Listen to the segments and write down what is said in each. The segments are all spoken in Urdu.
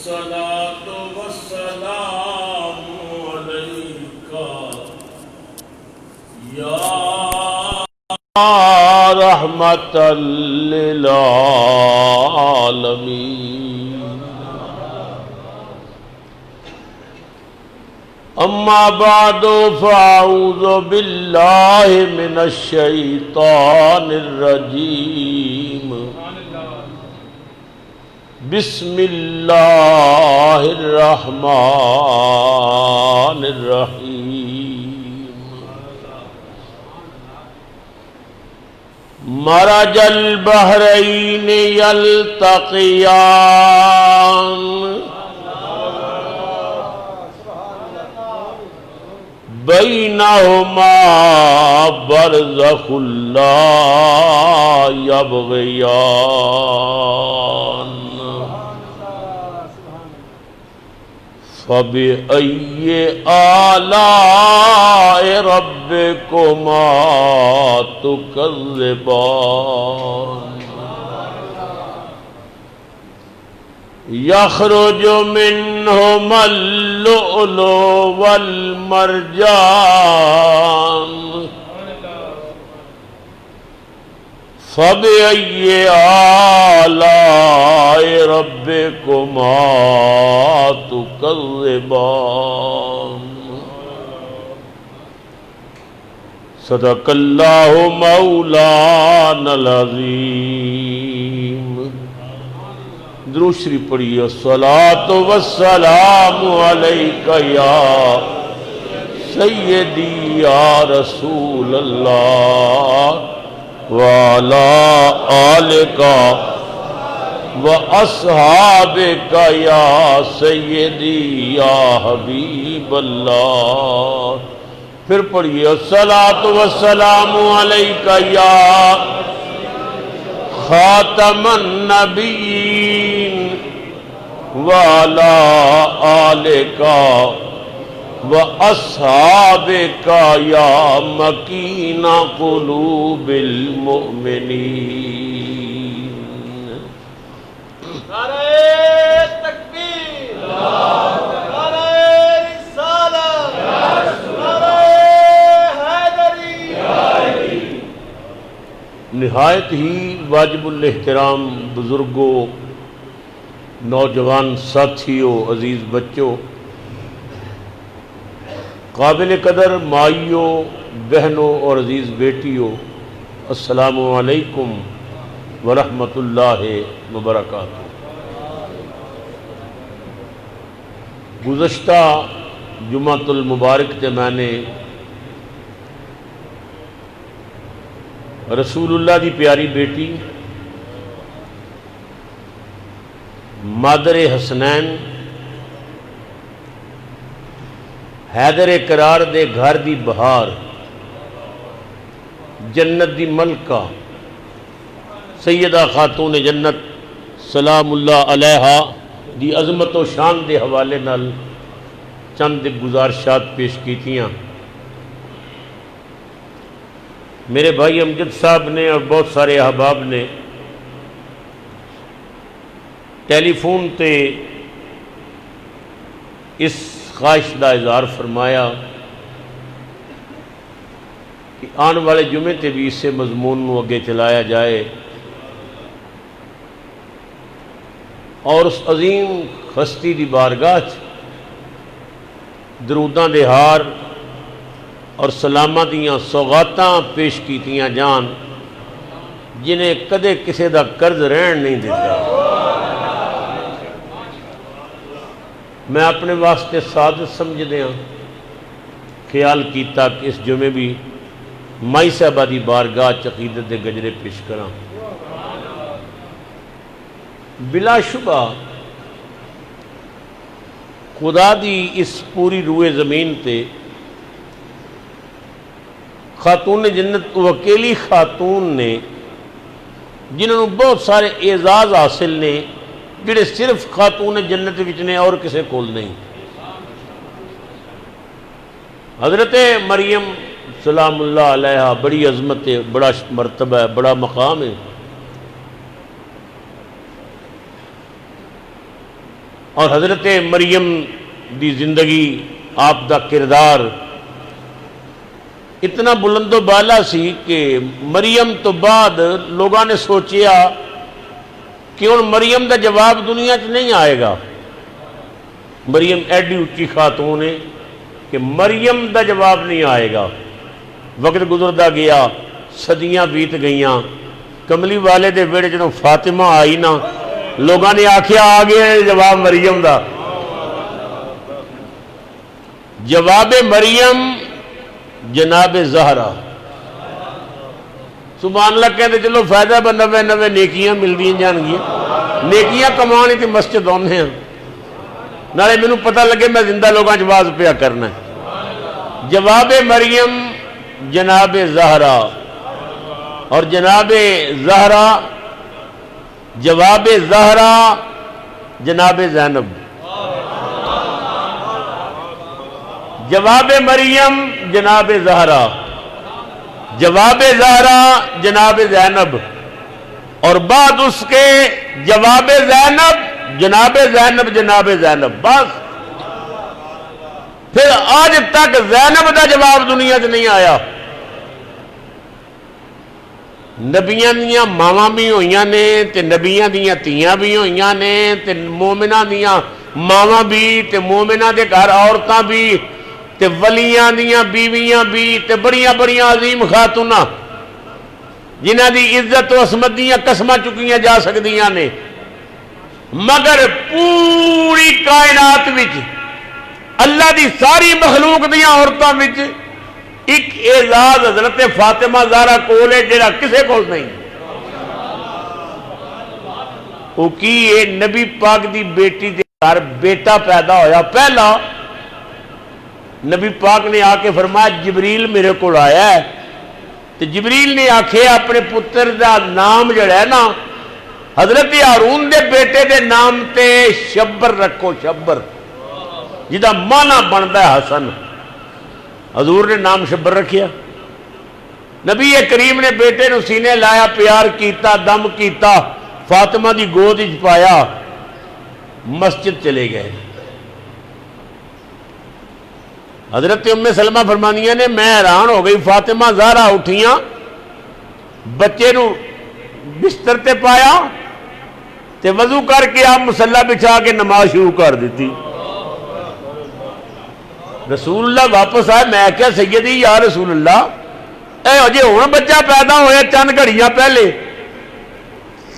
والصلاة والسلام عليك يا رحمة للعالمين. أما بعد فأعوذ بالله من الشيطان الرجيم. بسم الله الرحمن الرحيم. مرج البحرين يلتقيان بينهما برزخ لا يبغيان. فبأي آلاء ربكما تكذبان. يخرج منهما اللؤلؤ والمرجان. فبأي آلاء ربكما تكذبان. صدق اللہ مولانا العظیم. درود شریف پڑھیے. الصلاۃ والسلام علیک یا سیدی یا رسول اللہ وعلی آلک وَأَصْحَابِكَ يَا سَيِّدِي يَا حبیب اللہ. پھر پڑھیے. الصلاۃ والسلام علیک یا خاتم النبیین وعلی آلک وَأَصْحَابِكَ يَا مَكِينَ قُلُوبِ الْمُؤْمِنِينَ. نعرہ تکبیر، نعرہ رسالت، نعرہ حیدری. نہایت ہی واجب الاحترام بزرگوں، نوجوان ساتھیوں، عزیز بچوں، قابل قدر مائیوں، بہنوں اور عزیز بیٹیوں، السلام علیکم ورحمۃ اللہ وبرکاتہ. گزشتہ جمعۃ المبارک تے میں نے رسول اللہ دی پیاری بیٹی مادر حسنین حیدر قرار دے گھر دی بہار، جنت دی ملکہ سیدہ خاتون جنت سلام اللہ علیہا دی عظمت و شان دے حوالے نال چند گزارشات پیش کیتیاں. میرے بھائی امجد صاحب نے اور بہت سارے احباب نے ٹیلی فون تے اس خواہش دا اظہار فرمایا کہ آن والے جمعے تے بھی اسے مضمون نو اگے چلایا جائے اور اس عظیم ہستی دی بارگاہ دروداں دے ہار اور سلاماں دیاں سوغاتاں پیش کیتیاں جان جنہیں کدے کسے دا قرض رہن نہیں دیتا. میں اپنے واسطے سعادت سمجھ دیا خیال کیتا کہ اس جمعے بھی مائی صاحبہ دی بارگاہ عقیدت دے گجرے پیش کراں. بلا شبہ خدا دی اس پوری روئے زمین تے خاتون جنت وکیلی خاتون نے جنہوں بہت سارے اعزاز حاصل نے جڑے صرف خاتون جنت وچ نے اور کسے کول نہیں. حضرت مریم سلام اللہ علیہ بڑی عظمت ہے، بڑا مرتبہ ہے، بڑا مقام ہے. اور حضرت مریم دی زندگی آپ دا کردار اتنا بلند و بالا سی کہ مریم تو بعد لوگوں نے سوچیا کہ ہن مریم دا جواب دنیا چ نہیں آئے گا. مریم ایڈی اچھی خاتون ہے کہ مریم دا جواب نہیں آئے گا. وقت گزرتا گیا، صدیاں بیت گئیاں. کملی والے دے ویڑے جدوں فاطمہ آئی نا، لوگوں نے آکھیا آ گیا جواب مریم دا. جواب مریم جناب زہرا. سبحان اللہ کہتے چلو فائدہ بہ نوے نوے نیکیاں ملدی جان گیا. نیکیاں کمانی تے مسجد آنے ہیں، نالے مینوں پتہ لگے میں زندہ لوگاں جواز پیا کرنا ہے. جواب مریم جناب زہرا، اور جناب زہرا جواب زہرا جناب زینب. جواب مریم جناب زہرا، جواب زہرا جناب زینب، اور بعد اس کے جواب زینب جناب زینب جناب زینب. بس پھر آج تک زینب دا جواب دنیا سے نہیں آیا. نبیاں دیاں ماواں بھی ہوئیاں نے تے نبیاں دیاں تیاں بھی ہوئیاں نے تے مومناں دیاں ماواں بھی تے مومناں دے گھر عورتاں بھی تے ولیاں دیاں بیویاں بھی تے بڑیاں بڑیاں عظیم خاتوناں جنہاں دی عزت و عصمت دیاں قسماں چکیاں جا سکدیاں نے. مگر پوری کائنات وچ اللہ دی ساری مخلوق دیاں عورتاں وچ ایک اعزاز حضرت فاطمہ زہرا کول ہے جڑا کسے کول نہیں. وہ کی ہے نبی پاک دی بیٹی دے گھر بیٹا پیدا ہویا. پہلا نبی پاک نے آ کے فرمایا جبریل میرے کو آیا ہے، تو جبریل نے آکھے اپنے پتر دا نام جڑا ہے نا حضرت ہارون دے بیٹے دے نام تے شبر رکھو. شبر جدا مانا بنتا ہے حسن. حضور نے نام شبر رکھیا. نبی کریم نے بیٹے نو سینے لایا، پیار کیتا، دم کیتا، فاطمہ دی گود وچ پایا، مسجد چلے گئے. حضرت ام سلمہ فرمانیاں نے میں حیران ہو گئی. فاطمہ زہرا اٹھیاں، بچے نو بستر تے پایا تے وضو کر کے آپ مصلی بچھا کے نماز شروع کر دیتی. رسول اللہ واپس آئے. میں کیا سیدی یا رسول اللہ اے اجے ہن بچہ پیدا ہویا چند گھڑیاں پہلے،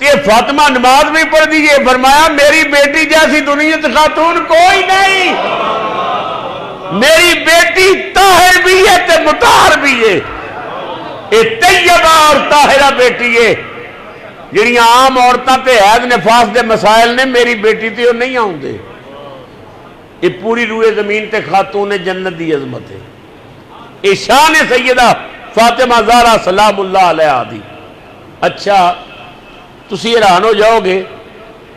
یہ فاطمہ نماز بھی پڑھ دیجئے. فرمایا میری بیٹی جیسی دنیا سے خاتون کوئی نہیں. میری بیٹی طاہر بھی ہے تے مطہر بھی ہے. یہ طیبہ اور طاہرہ بیٹی ہے. جڑیاں عام عورتاں تے حیض نفاس دے مسائل نے، میری بیٹی تے وہ نہیں آؤں دے. یہ پوری روئے زمین تے خاتون جنت دی عظمت ہے. یہ شان سیدہ فاطمہ زہرا سلام اللہ علیہا دی. اچھا تسی حیران ہو جاؤ گے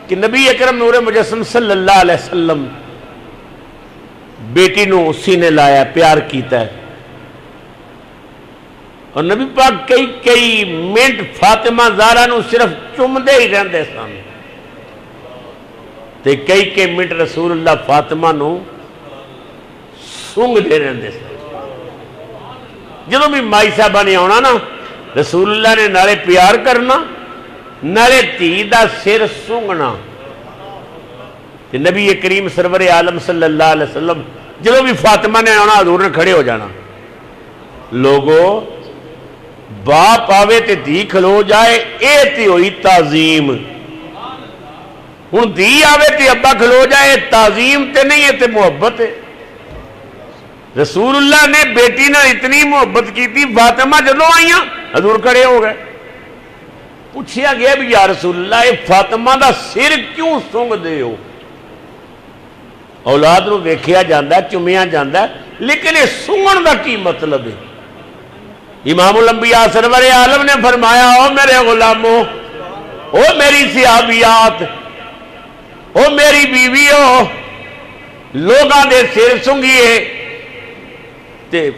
کہ نبی اکرم نور مجسم صلی اللہ علیہ وسلم بیٹی نو سینے لایا، پیار کیتا ہے، اور نبی پاک کئی منٹ فاطمہ زہرا نو صرف چومدے ہی رہندے سن، تے کئی منٹ رسول اللہ فاطمہ نو سونگ دے رہندے سن. جدوں بھی مائی صاحبہ نے آنا نا، رسول اللہ نے نالے پیار کرنا نالے دھی دا سر سونگنا. تے نبی کریم سرور عالم صلی اللہ علیہ وسلم جدوں بھی فاطمہ نے آنا حضور نے کھڑے ہو جانا. لوگو باپ آوے تے دھی کھلو جائے، اے تے ہوئی تعظیم. ہن دھی آوے تے ابا کھلو جائے، تعظیم تے نہیں ہے تے محبت ہے. رسول اللہ نے بیٹی نے اتنی محبت کی تھی. فاطمہ جدوں آئیاں حضور کھڑے ہو گئے. پوچھیا گیا بھی یا رسول اللہ یہ فاطمہ دا سر کیوں سونگ دے ہو؟ اولاد نو ویکھیا جاندا ہے، چومیا جاندا ہے، لیکن یہ سونگن دا کی مطلب ہے؟ امام الانبیاء سرور عالم نے فرمایا او میرے غلاموں، او میری صحابیات، او میری بیویوں، لوگاں دے سر سونگیے تے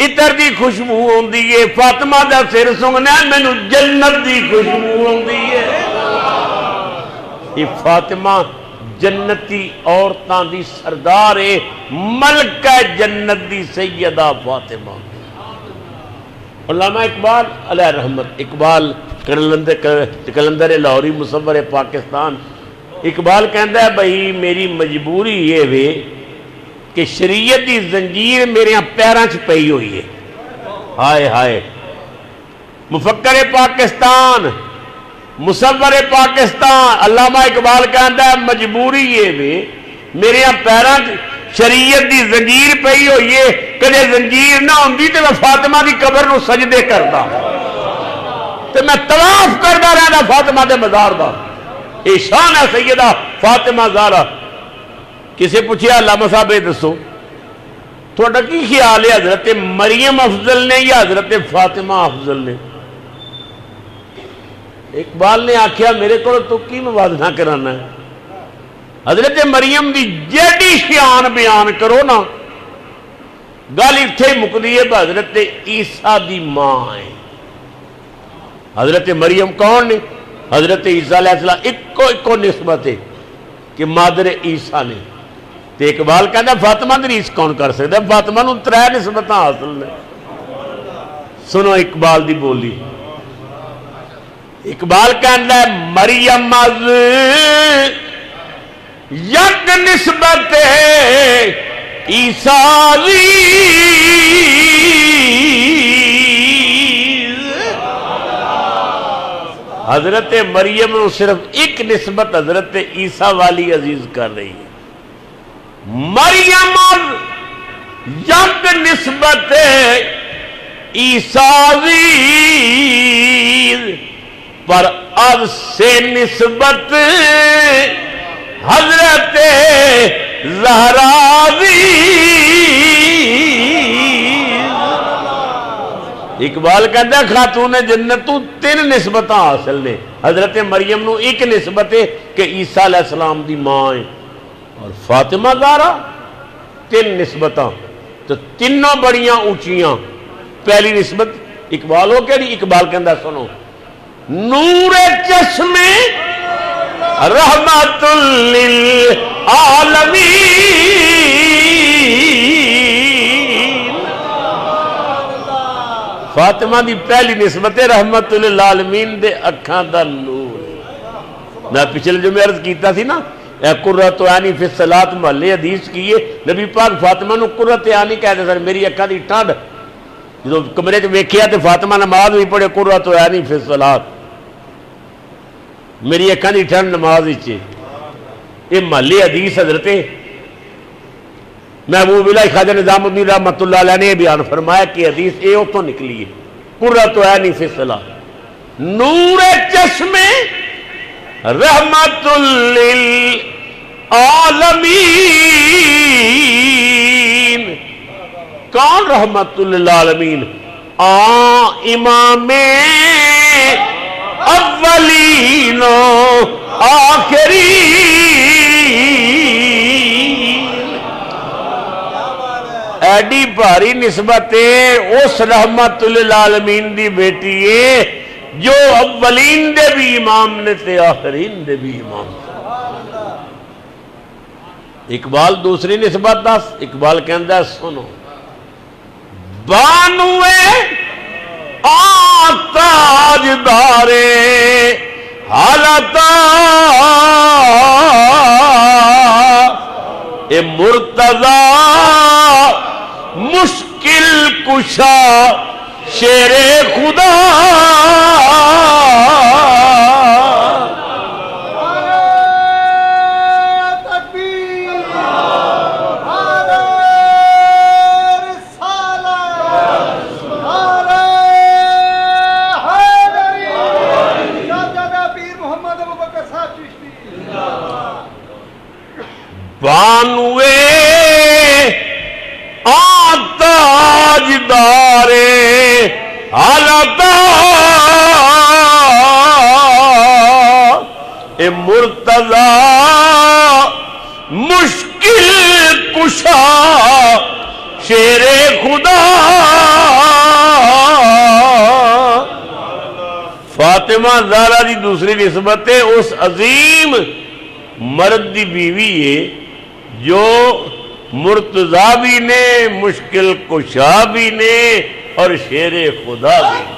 عطر دی خوشبو ہوندی ہے. فاطمہ دا سر سونگنا مینوں جنت دی خوشبو ہوندی ہے. یہ فاطمہ جنتی عورتاں دی سردار ہے، ملکہ جنت دی سیدہ فاطمہ۔ علامہ اقبال علیہ رحمت، اقبال کلندر لاہوری مصور پاکستان، اقبال کہندا ہے بھائی میری مجبوری یہ وے کہ شریعت دی زنجیر میرے پیراں چ پئی ہوئی ہے۔ ہائے ہائے، مفکر پاکستان، مصور پاکستان علامہ اقبال کہندا ہے مجبوری یہ وے میرے پیراں چ شریعت دی زنجیر پئی ہوئی ہے، کدے زنجیر نہ ہوندی تے میں فاطمہ دی قبر نو سجدے کردا تے میں طواف کردا رہندا فاطمہ دے مزار دا۔ اے شان ہے سیدہ فاطمہ زہرا۔ کسے پوچھیا علامہ صاحب یہ دسو تھوڑا کی خیال ہے حضرت مریم افضل نے یا حضرت فاطمہ افضل نے؟ اقبال نے آکھیا میرے کو تو کی موازنہ کرانا ہے؟ حضرت مریم دی جیڑی شان بیان کرو نا گل اتھے مکدی ہے حضرت عیسیٰ دی ماں ہے۔ حضرت مریم کون نے؟ حضرت عیسیٰ علیہ السلام ایکو نسبت ہے کہ مادر عیسیٰ نے۔ تے اقبال کہتا فاطمہ دی ریس کون کر سکتا ہے؟ فاطمہ نو 3 نسبتاں حاصل نے۔ سنو اقبال دی بولی، اقبال کہتا ہے مریم از یک نسبت عیسیٰ حضرت مریم نو صرف ایک نسبت حضرت عیسیٰ والی عزیز کر رہی ہے۔ مریم یک نسبت عیسیٰ پر اب سے نسبت حضرت زہرا اقبال کہتا ہے خاتون جنت تو 3 نسبتاں حاصل نے۔ حضرت مریم نو ایک نسبت ہے کہ عیسیٰ علیہ السلام دی ماں ہے، اور فاطمہ زہرا 3 نسبتاں، تو تینوں بڑیاں اونچیاں۔ پہلی نسبت اقبال ہو کہ نہیں؟ اقبال کہتا سنو نور چشمے رحمت للعالمین، فاطمہ دی پہلی نسبت رحمت للعالمین دے اکھاں دا نور۔ میں پچھلے جو میں عرض کیتا تھی نا قرۃ عینی فی الصلاۃ محلے حدیث کیے، نبی پاک فاطمہ نو قرۃ عینی کہتے سن، میری اکھاں دی ٹھنڈ جو کمرے چ ویکھیا تے فاطمہ نماز بھی پڑھے قرۃ عینی فی الصلاۃ، میری اکھاں دی ٹھنڈ نماز وچ۔ یہ محلی حدیث حضرت محبوب الہی خواجہ نظام الدین رحمۃ اللہ علیہ نے بیان فرمایا کہ حدیث یہ اتوں نکلی ہے، قرۃ عینی فی الصلاۃ، نور چشمے رحمت للعالمین۔ کون رحمت للعالمین؟ امام اولین و آخرین۔ ایڈی بھاری نسبت اس رحمت للعالمین دی بیٹی ہے جو اولین دے بھی امام نے تے آخرین دے بھی امام۔ اقبال دوسری نسبت دس، اقبال کہندا ہے سنو بانوے تاج دارے حالتا اے مرتضی مشکل کشا شیر خدا۔ بانوے تاج دارے حالتا اے مرتضی مشکل کشا شیر خدا۔ فاطمہ زہرا دی دوسری نسبت ہے اس عظیم مرد دی بیوی ہے جو مرتضی بھی نے، مشکل کشا بھی نے اور شیر خدا بھی نے،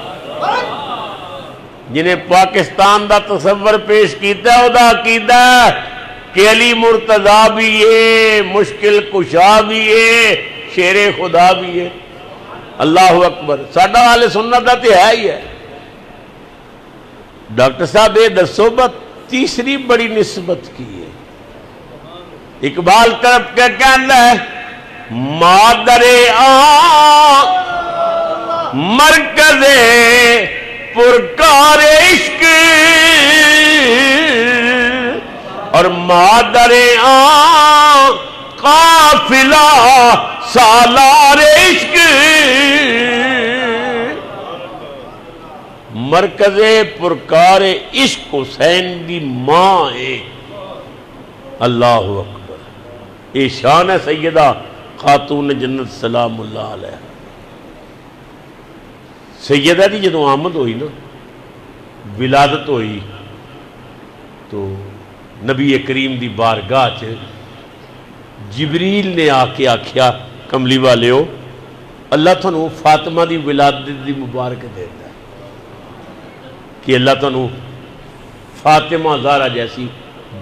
جنہیں پاکستان دا تصور پیش کیتا ہے، دا عقیدہ کہ علی مرتضی بھی ہے، مشکل کشا بھی ہے، شیر خدا بھی ہے۔ اللہ اکبر۔ ساڈا اہل سنت دا تے ہے ہی ہے۔ ڈاکٹر صاحب یہ دسو بات تیسری بڑی نسبت کی ہے۔ اقبال طرف کے کہنا ہے مادر مرکز پرکار عشق اور مادر قافلہ سالار عشق، مرکز پرکار عشق حسین دی ماں ہے۔ اللہ اکبر۔ یہ شان ہے سیدہ خاتون جنت سلام اللہ علیہ۔ سیدہ دی جدو آمد ہوئی نا، ولادت ہوئی، تو نبی کریم دی بارگاہ چ جبریل نے آ کے آکھیا کملی والے ہو، اللہ تھانوں فاطمہ دی ولادت دی مبارک دیتا ہے کہ اللہ تھانوں فاطمہ زہرا جیسی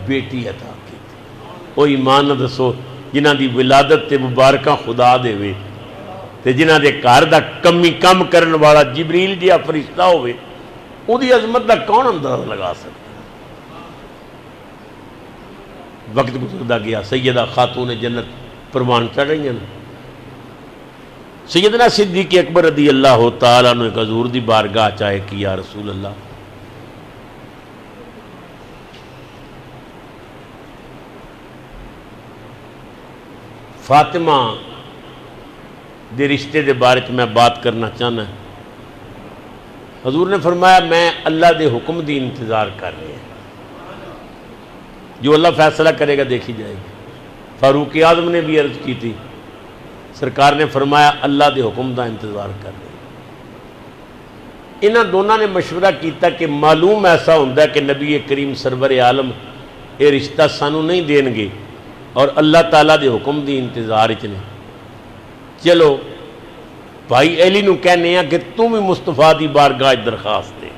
بیٹی عطا کی۔ وہ ایمان نہ دسو جنہ دی ولادت تے مبارکہ خدا دے وے تے جنہ دے گھر دا کمی کم کرن والا جبریل جیا فرشتہ ہوئے، او دی عظمت دا کون اندازہ لگا سکتا؟ وقت گزردا گیا، سیدہ خاتون جنت پروان چڑھ رہی ہیں۔ سیدنا صدیق اکبر رضی اللہ تعالیٰ عنہ ایک حضور دی بارگاہ چاہے کہ یا رسول اللہ، فاطمہ دے رشتے دے بارے میں بات کرنا چاہنا ہے۔ حضور نے فرمایا میں اللہ دے حکم دی انتظار کر رہے ہیں، جو اللہ فیصلہ کرے گا دیکھی جائے گی۔ فاروق اعظم نے بھی عرض کی تھی، سرکار نے فرمایا اللہ دے حکم دا انتظار کر رہے ہیں۔ انہاں دونوں نے مشورہ کیتا کہ معلوم ایسا ہوتا ہے کہ نبی کریم سرور عالم یہ رشتہ سانو نہیں دین گے اور اللہ تعالیٰ دے حکم دی انتظار نے، چلو بھائی علی نو کہنے ہیں کہ تم بھی مصطفیٰ دی بارگاہ درخواست دے۔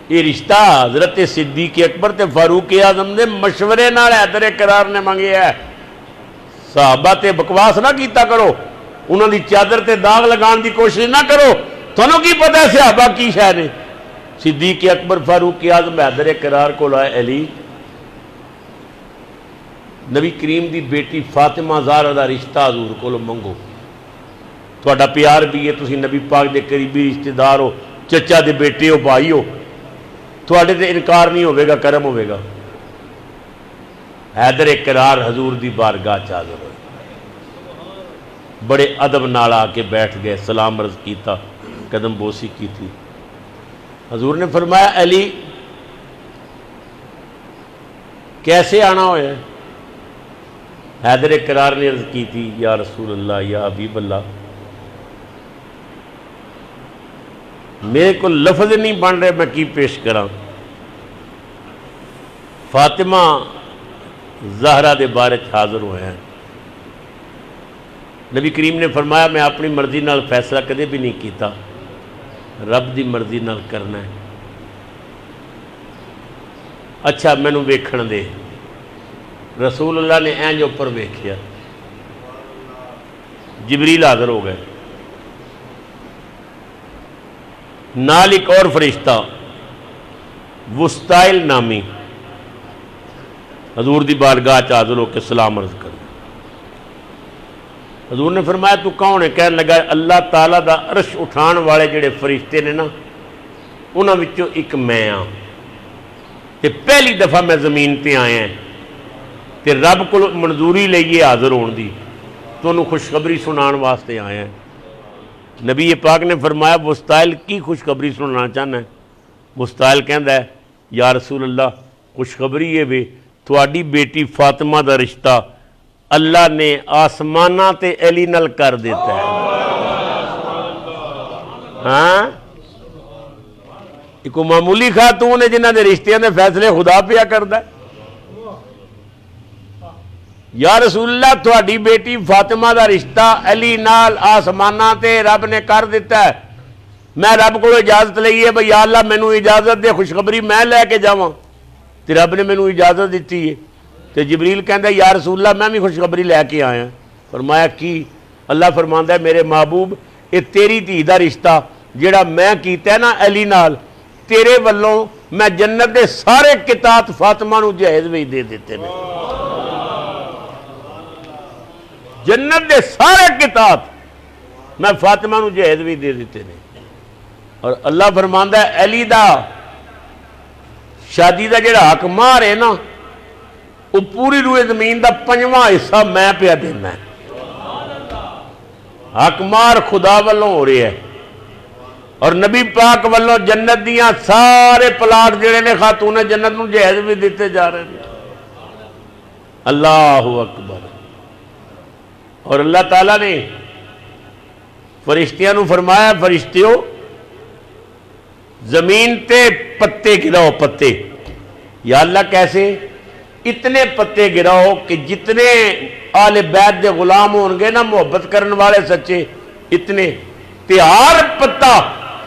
یہ رشتہ حضرت صدیق اکبر تے فاروق اعظم نے مشورے نال حیدر کرار نے مانگے ہے۔ صحابہ تے بکواس نہ کیتا کرو، انہوں دی چادر تے داغ لگان دی کوشش نہ کرو، تھانوں کی پتہ ہے صحابہ کی شے نے۔ صدیق اکبر فاروق اعظم حیدر کرار کو لائے علی نبی کریم دی بیٹی فاطمہ زہرا دا رشتہ حضور کو منگو، تھوڑا پیار بھی ہے، تسی نبی پاک دے قریبی رشتہ دار ہو، چچا دے بیٹے ہو، بھائی ہو، تھوڑے تے انکار نہیں ہوئے گا، کرم ہوئے گا۔ حیدر کرار حضور دی بارگاہ حاضر ہوئے، بڑے ادب نال آ کے بیٹھ گئے، سلام عرض کیتا، قدم بوسی کی تھی۔ حضور نے فرمایا علی کیسے آنا ہوئے؟ حیدر کرار نے عرض کی تھی یا رسول اللہ یا حبیب اللہ میرے کو لفظ نہیں بن رہے، میں کی پیش کراں۔ فاطمہ زہرا دے بارے حاضر ہوئے ہیں۔ نبی کریم نے فرمایا میں اپنی مرضی نال فیصلہ کدے بھی نہیں کیتا، رب دی مرضی نال کرنا ہے۔ اچھا مینوں ویکھن دے۔ رسول اللہ نے اینج اوپر ویکھیا، جبریل حاضر ہو گئے، نال ایک اور فرشتہ وسطائل نامی حضور دی بارگاہ حاضر ہو کے سلام عرض کر۔ حضور نے فرمایا تو کون ہے؟ کہنے لگا اللہ تعالیٰ دا عرش اٹھان والے جڑے فرشتے نے نا انہاں وچوں ایک میں ہاں، تے پہلی دفعہ میں زمین تے آیا ہیں تے رب کو منظوری لئیے حاضر ہون دی، تو انہوں خوشخبری سنان واسطے آئے ہیں۔ نبی پاک نے فرمایا وسطائل کی خوشخبری سنانا چاہنا ہے؟ وسطائل کہندا ہے یا رسول اللہ خوشخبری ہے بھی تواڈی بیٹی فاطمہ دا رشتہ اللہ نے آسمانہ تے علی نال کر دیتا ہے۔ ہاں ایک معمولی خاتون ہے جنہ کے رشتیاں دے فیصلے خدا پیا کردا ہے. یا رسول اللہ تہاڈی بیٹی فاطمہ دا رشتہ علی نال آسماناں تے رب نے کر دیتا ہے. میں رب کو اجازت لئی ہے بھئی یا اللہ مینوں اجازت دے خوشخبری میں لے کے جاواں تے رب نے مینوں اجازت دیتی ہے. تے جبریل کہندا یا رسول اللہ میں بھی خوشخبری لے کے آیا. فرمایا کی؟ اللہ فرماندا ہے میرے محبوب یہ تیری دھی دا رشتہ جڑا میں کیتا ہے نا علی نال تیرے والوں میں جنت دے سارے قطعات فاطمہ نو جہیز وچ دے دیتے ہیں. جنت دے سارے قطعات میں فاطمہ نو جہیز وچ دے دیتے ہیں. اور اللہ فرماندا ہے علی دا شادی دا جڑا حق مہر ہے نا وہ پوری روئے زمین دا 5واں حصہ میں پیا دینا ہے. حق مہر خدا والوں ہو رہی ہے اور نبی پاک والوں جنت دیاں سارے پلاٹ جڑے نے خاتون جنت نو جہیز بھی دیتے جا رہے ہیں. اللہ اکبر. اور اللہ تعالیٰ نے فرشتیاں نو فرمایا فرشتیوں زمین تے پتے گراؤ. پتے یا اللہ کیسے؟ اتنے پتے گراؤ کہ جتنے آل بیت دے غلام ہون گے نا محبت کرن والے سچے اتنے تے ہر پتا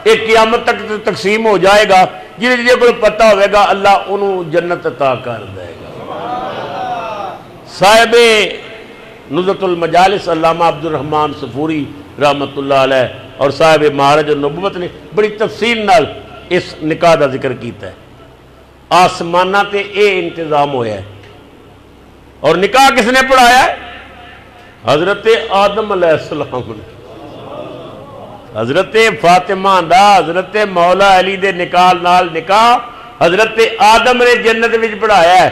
ایک قیامت تک تقسیم ہو جائے گا. جنہیں کوئی پتا ہوئے گا اللہ انہوں جنت عطا کر دے گا. صاحب نزہت المجالس علامہ عبد الرحمن صفوری رحمت اللہ علیہ اور صاحب معارج النبوت نے بڑی تفصیل نال اس نکاح دا ذکر کیتا ہے. آسمانہ تے اے انتظام ہویا ہے. اور نکاح کس نے پڑھایا ہے؟ حضرت آدم علیہ السلام نے. حضرت فاطمہ دا حضرت مولا علی دے نکاح نال نکاح حضرت آدم نے جنت وچ پڑھایا ہے.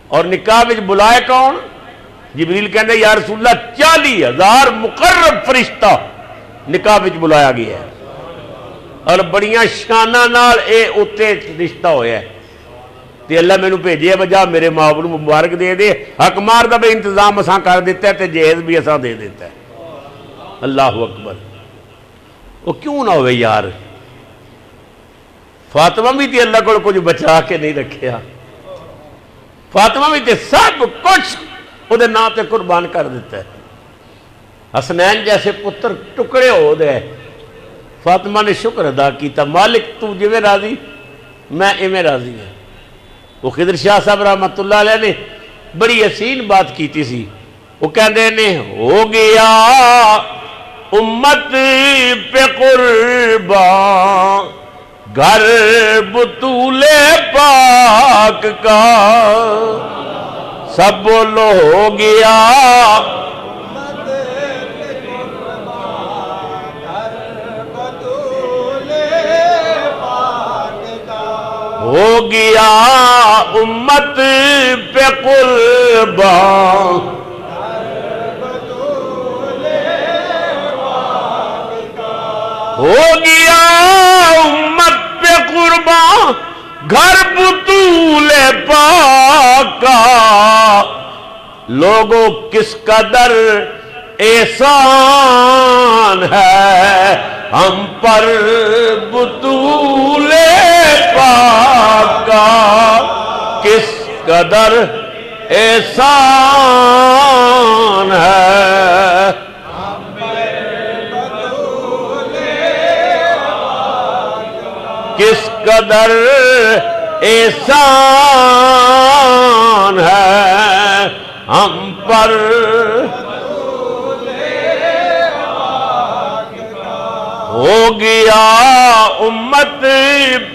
اور نکاح وچ بلائے کون؟ جبریل کہندے یا رسول اللہ 40,000 مقرب فرشتہ نکاح وچ بلایا گیا ہے. اور بڑیاں شانہ نال اے اتے رشتہ ہویا ہے. تے اللہ میں نو بھیجے بجا میرے محبوب نو مبارک دے دے. حق مار دا بھی انتظام اساں کر دیتا ہے تے جہیز بھی اساں دے دیتا ہے. اللہ اکبر. وہ کیوں نہ ہوئے یار؟ فاطمہ بھی تے اللہ کو کچھ بچا کے نہیں رکھیا. فاطمہ بھی تے سب کچھ وہ دے نا تے قربان کر دیتا ہے. حسنین جیسے پتر ٹکڑے ہو دے. فاطمہ نے شکر ادا کیتا مالک تو جویں راضی میں ایویں راضی ہوں. وہ خضر شاہ صاحب رحمت اللہ علیہ نے بڑی حسین بات کیتی سی. وہ کہندے نے ہو گیا امت پہ قربان گھر بطول پاک کا سب بولو ہو گیا ہو گیا امت پہ قربان ہو گیا امت پہ قربان گھر بطول پاک کا لوگوں کس قدر احسان ہے ہم پر بطول پاک کا کس قدر احسان ہے کس قدر احسان ہے ہم پر ہو گیا امت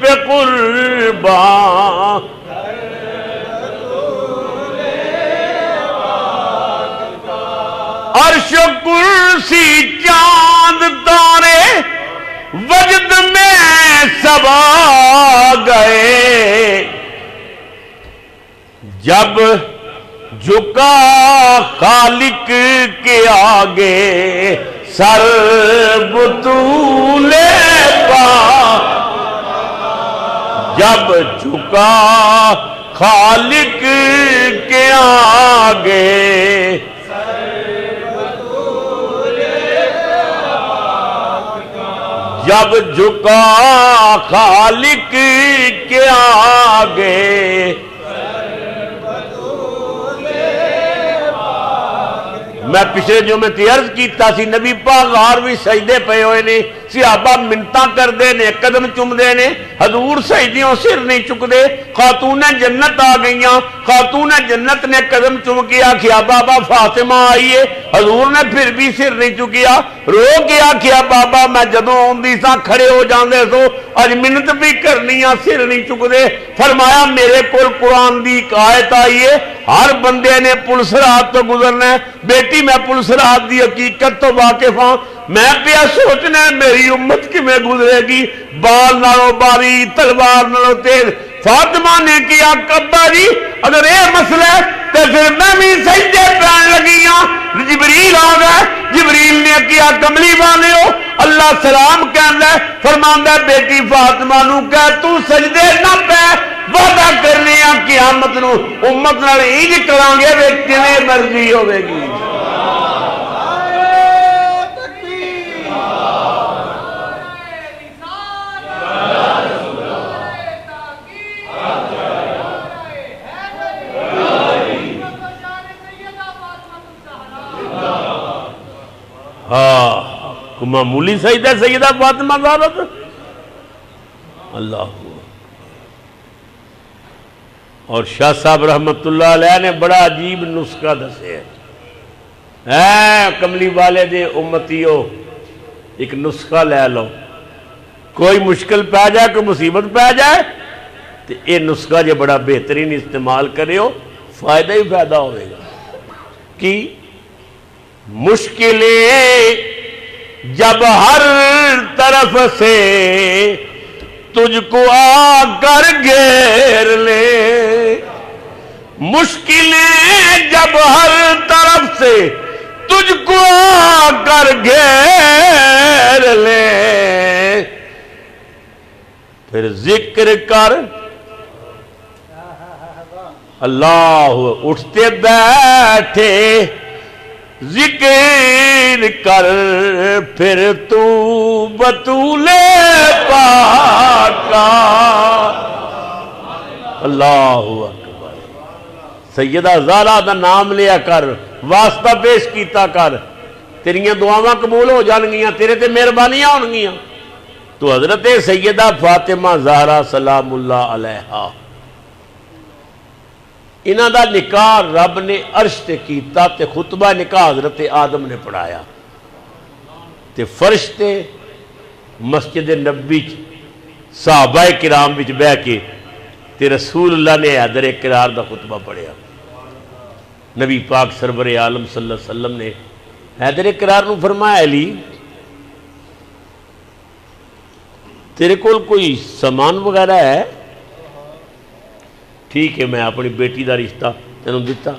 پہ قربان عرش و کرسی چاند تارے وجد میں سب آ گئے جب جھکا خالق کے آگے سر بطول پاک جب جھکا خالق کے آگے جب جھکا خالق کے آگے میں پچھلے جو میں عرض کیتا سی نبی پاک غار بھی سجدے پے ہوئے نے صحابہ منتاں کر دے نے قدم چم دے نے حضور سجدیوں سر نہیں چک دے خاتون جنت آ گئیاں خاتون جنت نے قدم چم کے آکھیا بابا فاطمہ آئیے حضور نے پھر بھی سر نہیں چکیا رو کے آکھیا بابا میں جدوں آندی سا کھڑے ہو جاندے سو اج منت بھی کرنی سر نہیں چک دے فرمایا میرے کول قرآن دی ایک آیت آئیے ہر بندے نے پل صراط تو گزرنا ہے بیٹی میں پل صراط دی حقیقت تو واقف ہاں میں پیا سوچنا ہے میری امت کی میں گزرے گی بال نالو باری تلوار نالو تیز فاطمہ نے کیا ابا جی اگر یہ مسئلہ ہے تو پھر میں بھی سجدے پہن لگی ہوں جبریل آ گئے جبریل نے کیا کملی بانے ہو اللہ سلام کہندا ہے فرماندا ہے بیٹی فاطمہ نو کہہ تو سجدے نہ پہ وعدہ کرنے ہیں قیامت نو امت نال انج کران گے وے کیویں مرضی ہوے گی ہاں معمولی سجدہ سیدہ فاطمہ زہرا اللہ اور شاہ صاحب رحمت اللہ علیہ نے بڑا عجیب نسخہ دسے ہے کملی والے دے امتیو ایک نسخہ لے لو کوئی مشکل پہ جائے کوئی مصیبت پہ جائے تو یہ نسخہ جو بڑا بہترین استعمال کرے ہو فائدہ ہی فائدہ ہوئے گا کہ مشکلیں جب ہر طرف سے تجھ کو آ کر گھیر لے مشکلیں جب ہر طرف سے تجھ کو آ کر گھیر لے پھر ذکر کر اللہ اٹھتے بیٹھے ذکر کر پھر تو بطول پاکا اللہ اکبر سیدہ زہرا دا نام لیا کر واسطہ پیش کیتا کر تیریاں دعاواں قبول ہو جان گیاں تیرے تے مہربانیاں ہون گیاں تو حضرت سیدہ فاطمہ زہرا سلام اللہ علیہا انہاں دا نکاح رب نے عرش تے کیتا تے خطبہ نکاح حضرت آدم نے پڑھایا تے فرش تے مسجد نبی صحابہ کرام وچ بہ کے تے رسول اللہ نے حیدر اقرار دا خطبہ پڑھیا نبی پاک سرور عالم صلی اللہ علیہ وسلم نے حیدر اقرار نو فرمایا علی تیرے کول کوئی سامان وغیرہ ہے ٹھیک ہے میں اپنی بیٹی دا رشتہ تینوں دیتا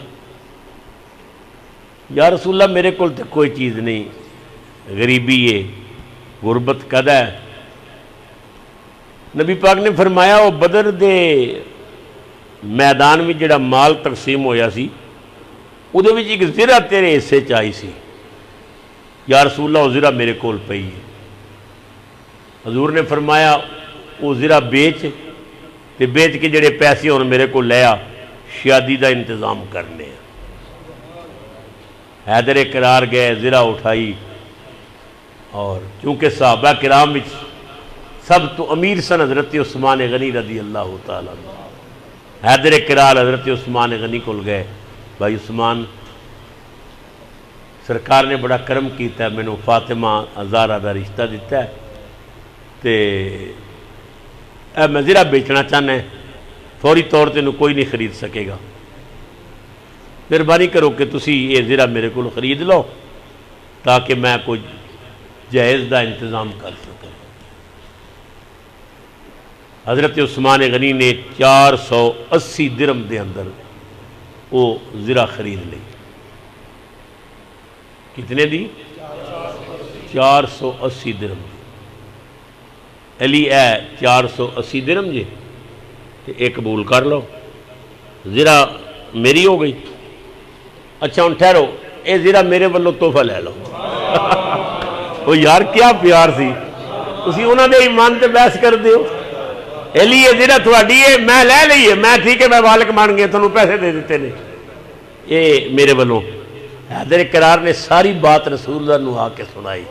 یا رسول اللہ میرے کول تے کوئی چیز نہیں غریبی ہے غربت قد ہے نبی پاک نے فرمایا وہ بدر دے میدان میں جڑا مال تقسیم ہویا سی وہ دے وچ ایک زرہ تیرے حصے چاہی سی یا رسول اللہ وہ زرہ میرے کول پئی ہے حضور نے فرمایا وہ زرہ بیچ تے بیچ کے جڑے پیسے ہونے میرے کو لیا شادی دا انتظام کرنے حیدر اقرار گئے زرہ اٹھائی اور چونکہ صحابہ کرام وچ سب تو امیر سن حضرت عثمان غنی رضی اللہ تعالیٰ حیدر اقرار حضرت عثمان غنی کو گئے بھائی عثمان سرکار نے بڑا کرم کیتا ہے میں نے فاطمہ زہرا دا رشتہ دیتا ہے تے میں زرہ بیچنا چاہنا ہے فوری طور تے کوئی نہیں خرید سکے گا مہربانی کرو کہ تسی یہ زرہ میرے کو خرید لو تاکہ میں کوئی جائز دا انتظام کر سکوں حضرت عثمان غنی نے 480 درہم دے اندر وہ زرہ خرید لی کتنے دی 480 درہم علی اے 480 درہم جی ایک قبول کر لو زرہ میری ہو گئی اچھا ہوں ٹھہرو اے زرہ میرے والوں تحفہ لے لو وہ یار کیا پیار سی تسی انہاں دے ایمان تے بحث کر دیو اے لیے جڑا تہاڈی ہے میں لے لئیے میں ٹھیک ہے میں مالک بن گیا تانوں پیسے دے دیتے نے یہ میرے والوں حیدر کرار نے ساری بات رسول اللہ نو آ کے سنائی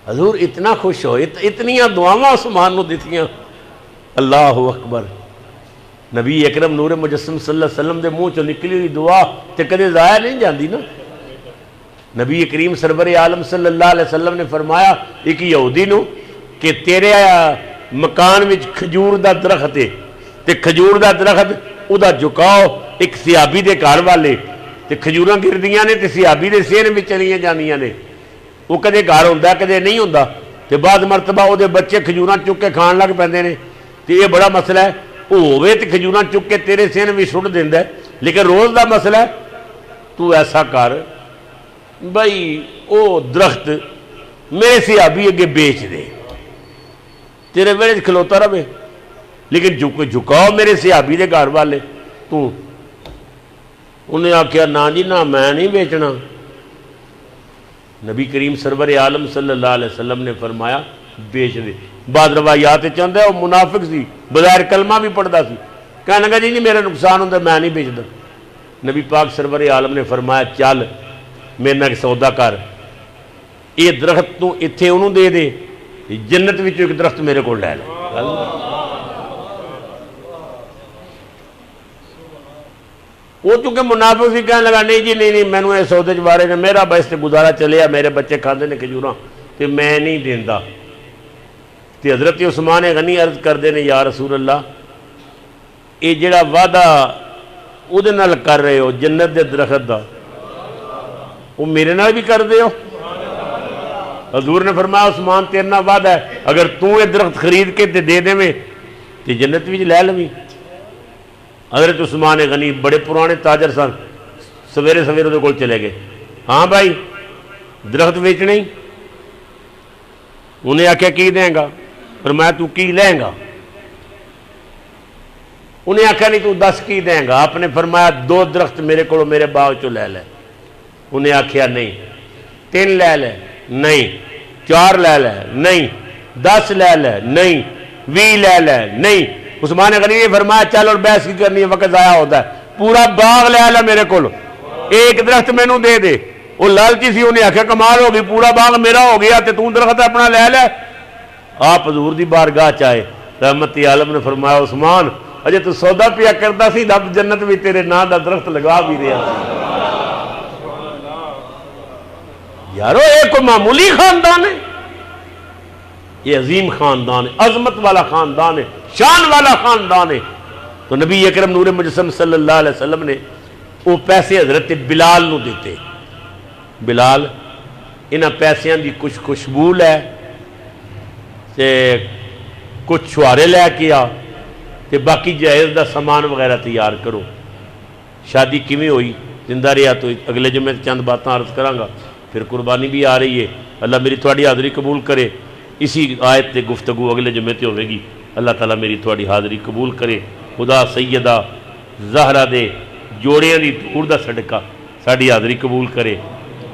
حضور اتنا خوش ہو اتنیاں دعاواں عثمان نو دتیاں اللہ اکبر نبی اکرم نور مجسم صلی اللہ علیہ وسلم دے منہ چوں نکلی ہوئی دعا تے کدے ضائع نہیں جاندی نا نبی کریم سرور عالم صلی اللہ علیہ وسلم نے فرمایا ایک یہودی نو کہ تیرے مکان وچ کھجور دا درخت ہے تے کھجور دا درخت او دا جھکاؤ ایک سیابی دے گھر والے تے کھجوراں گردیاں نے تے سیابی دے سین وچ چلیاں جانیاں نے وہ کدے گھر ہوندا کدے نہیں ہوندا تے بعد مرتبہ او دے بچے کھجوراں چک کے کھان لگ پیندے نے تے یہ بڑا مسئلہ ہے او ہوے تے کھجوراں چک کے تیرے سین وچ سٹ دیندا ہے لیکن روز دا مسئلہ ہے تو ایسا کر بھائی او درخت میرے سیابی اگے بیچ دے تیرے ویلے کھلوتا رہے لیکن جھکاؤ میرے سیابی دے گھر والے تو انہیں آکھیا نا جی نا میں نہیں بیچنا نبی کریم سرور عالم صلی اللہ علیہ وسلم نے فرمایا بیچ دے بعد روایات چاہتا ہے وہ منافق سی بظاہر کلمہ بھی پڑھتا سی کہنے لگا جی میرا نقصان ہوتا میں نہیں بیچتا نبی پاک سرور عالم نے فرمایا چل میرے نال سودا کر یہ درخت تو اتنے انہوں دے دے جنت وچوں ایک درخت میرے کو لے لے وہ چونکہ منافق سی کہنے لگا نہیں جی نہیں میں نے سودے بارے نے میرا بس سے گزارا چلیا میرے بچے کھاندے نے کھجوراں تے میں نہیں دیندا تے حضرت عثمان غنی عرض کردے نے یا رسول اللہ یہ جڑا وعدہ او دے نال کر رہے ہو جنت دے درخت دا وہ میرے نال بھی کر دے ہو حضور نے فرمایا عثمان تیرے نال وعدہ ہے اگر تو یہ درخت خرید کے تے دے دے میں تے جنت وچ لے لویں حضرت عثمان غنی بڑے پرانے تاجر سن سویرے سویرے دے کول چلے گئے ہاں بھائی درخت بیچنے ہی انہیں آکھیا کی دیں گا فرمایا تو کی لیں گا انہیں آکھیا نہیں تو 10 کی دیں گا آپ نے فرمایا 2 درخت میرے کو میرے باغ چو لے لے انہیں آکھیا نہیں 3 لے لے نہیں 4 لے لے نہیں 10 لے لے نہیں 20 لے لے نہیں عثمان غنی نے فرمایا چل اور بحث کی کرنی ہے وقت ضائع ہوتا ہے پورا باغ لے لے میرے کو ایک درخت مینوں دے دے وہ لالچی سی انہیں آخیا کمال ہوگی پورا باغ میرا ہو گیا تے تو درخت اپنا لے لے آپ حضور دی بارگاہ چاہے رحمتی عالم نے فرمایا عثمان اجے تو سودا پیا کرتا سی رب جنت بھی تیرے نا دا درخت لگا بھی رہا یارو یہ کوئی معمولی خاندان ہے یہ عظیم خاندان ہے عظمت والا خاندان ہے شان والا خاندان ہے تو نبی اکرم نور مجسم صلی اللہ علیہ وسلم نے وہ پیسے حضرت بلال نو دیتے بلال انہاں پیسیاں دی کچھ خوشبو لے تے کچھ چھوارے لے کیا تے باقی جہیز دا سامان وغیرہ تیار کرو شادی کیویں ہوئی زندہ رہا تو اگلے جمعے چند باتاں عرض کرانگا پھر قربانی بھی آ رہی ہے اللہ میری تھوڑی حاضری قبول کرے اسی آیت تے گفتگو اگلے جمعے تے ہوئے گی اللہ تعالیٰ میری تھوڑی حاضری قبول کرے خدا سیدہ زہرہ دے جوڑیاں دی دور دا صدقہ ساڑی حاضری قبول کرے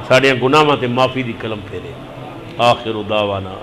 ساڑیاں گناہاں تے معافی دی کلم پھیرے آخر دعوانا